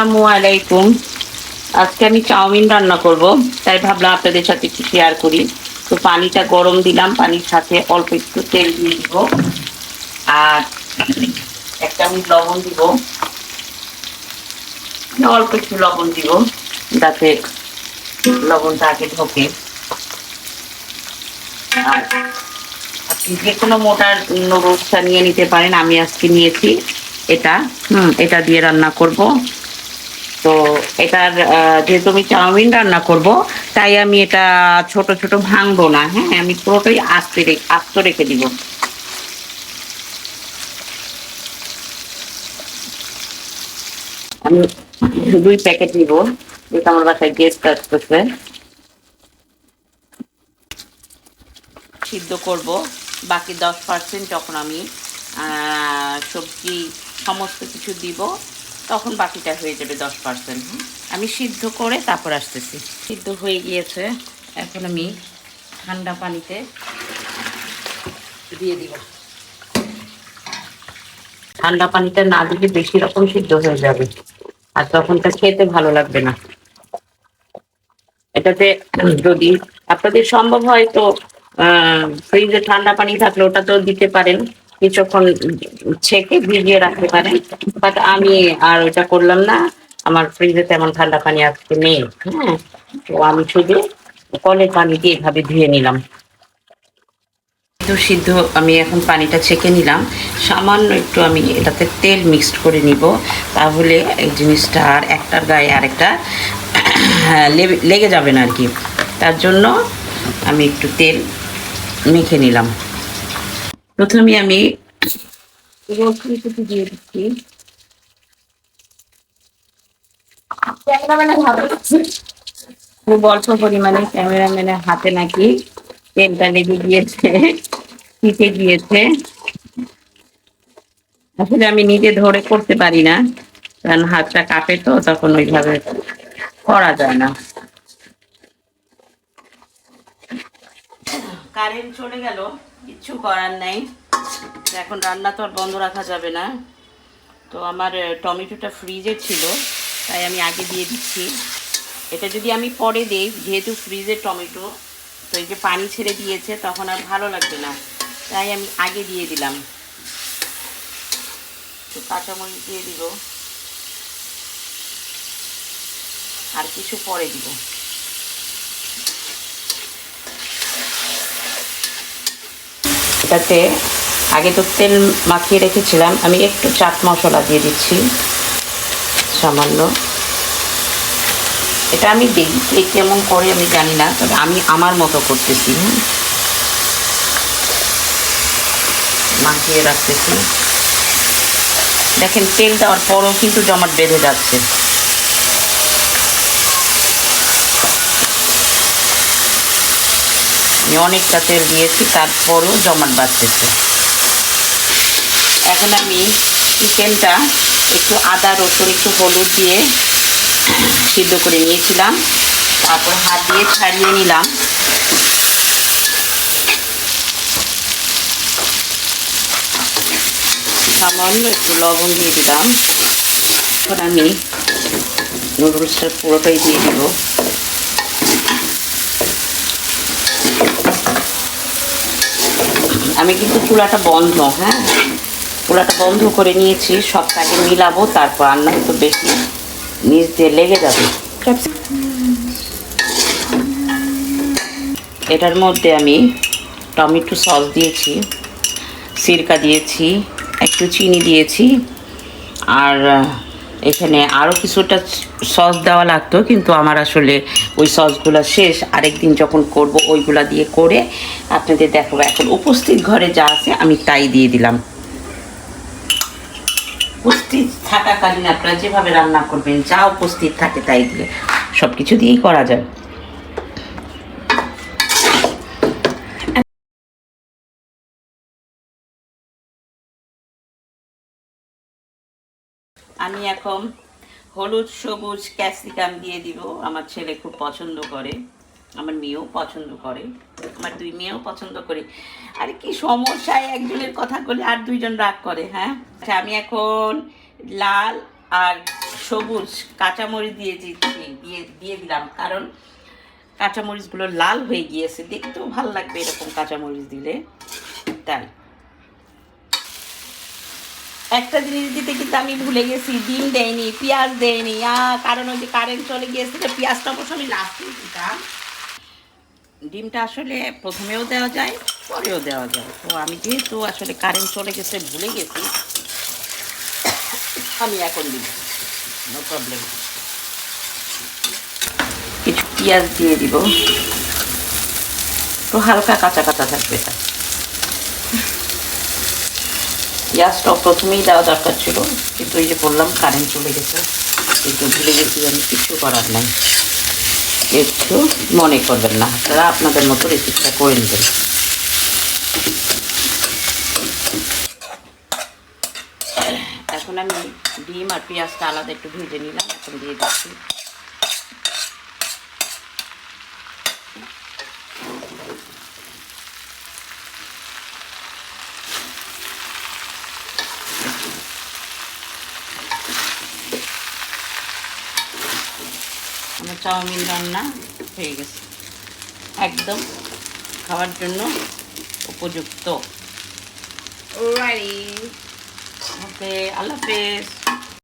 আসসালামু আলাইকুম। আজকে আমি চাউমিন রান্না করব, তাই ভাবলাম আপনাদের সাথে একটু শেয়ার করি। তো পানিটা গরম দিলাম, পানির সাথে অল্প একটু তেল দিয়ে দিব, আর এক চামচ লবণ দিব, অল্প একটু লবণ দিব যাতে লবণটা আগে ঢোকে। আর আপনি যে কোনো মোটার নুডলসটা নিয়ে নিতে পারেন, আমি আজকে নিয়েছি এটা। এটা দিয়ে রান্না করব। তো এটার যেহেতু আমি চাউমিন রান্না করব, তাই আমি এটা ছোট ছোট ভাঙবো না। হ্যাঁ, আমি পুরোটাই আস্ত রেখে দিব। আমি 2 প্যাকেট নিব, যেহেতু আমার বাসায় গেস্ট আসতেছে। সিদ্ধ করব, বাকি 10% যখন আমি সবজি সমস্ত কিছু দিব, তখন বাকিটা হয়ে যাবে 10%। আমি সিদ্ধ করে তারপর আসতেছি। সিদ্ধ হয়ে গিয়েছে, এখন আমি ঠান্ডা পানিতে দিয়ে দিব। ঠান্ডা পানিটা না দিলে বেশি রকম সিদ্ধ হয়ে যাবে, আর তখন তা খেতে ভালো লাগবে না। এটাতে যদি আপনাদের সম্ভব হয় তো ফ্রিজে ঠান্ডা পানি থাকলে ওটা তো দিতে পারেন, কিছুক্ষণ ছেঁকে ভিজিয়ে রাখতে পারেন। বাট আমি আর ওটা করলাম না, আমার ফ্রিজে তেমন ঠান্ডা পানি আজকে নেই। হ্যাঁ, তো আমি শুধু কলের পানি দিয়ে এভাবে ধুয়ে নিলাম। সিদ্ধ আমি এখন পানিটা ছেঁকে নিলাম, সামান্য একটু আমি এটাতে তেল মিক্সড করে নিব, তাহলে এই জিনিসটা আর একটার গায়ে আরেকটা লেগে যাবে না আর কি। তার জন্য আমি একটু তেল মেখে নিলাম। প্রথমে আমি রসুন দিয়ে দিচ্ছি। খুব অল্প পরিমাণে ক্যামেরাম্যানের হাতে নাকি তেলটা লেগে গিয়েছে, পিঠে গিয়েছে। আসলে আমি নিজে ধরে করতে পারি না, কারণ হাতটা কাঁপে, তো তখন ওইভাবে করা যায় না। কারেন্ট চলে গেল, কিচ্ছু করার নাই। এখন রান্না তো আর বন্ধ রাখা যাবে না। তো আমার টমেটোটা ফ্রিজে ছিল, তাই আমি আগে দিয়ে দিচ্ছি। এটা যদি আমি পরে দিই, যেহেতু ফ্রিজের টমেটো, তো এই যে পানি ছেড়ে দিয়েছে, তখন আর ভালো লাগবে না, তাই আমি আগে দিয়ে দিলাম। তো কাঁচামরিচ দিয়ে দিব, আর কিছু পরে দিব। এটাতে আগে তো তেল মাখিয়ে রেখেছিলাম, আমি একটু চাট মশলা দিয়ে দিচ্ছি সামান্য। এটা আমি দেখি কে কেমন করে আমি জানি না, তবে আমি আমার মতো করতেছি। মাখিয়ে রাখতেছি। দেখেন, তেল দেওয়ার পরও কিন্তু জমাট বেঁধে যাচ্ছে। আমি অনেকটা তেল দিয়েছি, তারপরও জমাট বাঁধতেছে। এখন আমি চিকেনটা একটু আদা রসুন একটু হলুদ দিয়ে সিদ্ধ করে নিয়েছিলাম, তারপর হাত দিয়ে ছাড়িয়ে নিলাম। সামান্য একটু লবণ দিয়ে দিলাম। এখন আমি নুডলসটা পুরোটাই দিয়ে দিব। আমি কিন্তু চুলাটা বন্ধ, হ্যাঁ, চুলাটা বন্ধ করে নিয়েছি। সবটাকে মিলাবো, তারপর রান্না তো বেশি নিচ দিয়ে লেগে যাবে। এটার মধ্যে আমি টমেটো সস দিয়েছি, সিরকা দিয়েছি, একটু চিনি দিয়েছি, আর এখানে আরও কিছুটা সস দেওয়া লাগতো, কিন্তু আমার আসলে ওই সসগুলো শেষ। আরেকদিন যখন করব ওইগুলা দিয়ে করে আপনাদের দেখাবো। এখন উপস্থিত ঘরে যা আছে আমি তাই দিয়ে দিলাম। উপস্থিত থাকাকালীন আপনারা যেভাবে রান্না করবেন, যা উপস্থিত থাকে তাই দিয়ে, সব কিছু দিয়েই করা যায়। আমি এখন হলুদ সবুজ ক্যাপসিকাম দিয়ে দিব। আমার ছেলে খুব পছন্দ করে, আমার মেয়েও পছন্দ করে, আমার 2 মেয়েও পছন্দ করে। আরে কি সমস্যায় একজনের কথা বলে আর 2জন রাগ করে। হ্যাঁ, আচ্ছা, আমি এখন লাল আর সবুজ কাঁচামরিচ দিয়ে দিচ্ছি, দিয়ে দিলাম, কারণ কাঁচামরিচগুলো লাল হয়ে গিয়েছে, দেখতেও ভালো লাগবে এরকম কাঁচামরিচ দিলে, তাই। একটা জিনিস দিতে কিন্তু আমি ভুলে গেছি, ডিম দেয়নি, পেঁয়াজ দেয়নি, কারণ ওই যে কারেন্ট চলে গিয়েছিল, পেঁয়াজটা অবশ্য আমি লাস্টেই দিতাম। ডিমটা আসলে প্রথমেও দেওয়া যায়, পরেও দেওয়া যায়, তো আমি যেহেতু আসলে কারেন্ট চলে গেছে ভুলে গেছি, আমি এখন দিব, নো প্রবলেম। কিছু পেঁয়াজ দিয়ে দিব, তো হালকা কাঁচা কাঁচা থাকবে এটা। পেঁয়াজটাও প্রথমেই দেওয়া দরকার ছিল, কিন্তু এই যে বললাম কারেন্ট চলে গেছে, একটু ভুলে গেছি, আমি কিছু করার নাই, একটু মনে করবেন না, আপনারা আপনাদের মতো রেসিপিটা করে নেবেন। এখন আমি ডিম আর পেঁয়াজটা আলাদা একটু ভেজে নিলাম, এখন দিয়ে দিচ্ছি। আমার চাউমিন রান্না হয়ে গেছে, একদম খাওয়ার জন্য উপযুক্ত। রাইট, ওকে, আল্লাহ হাফেজ।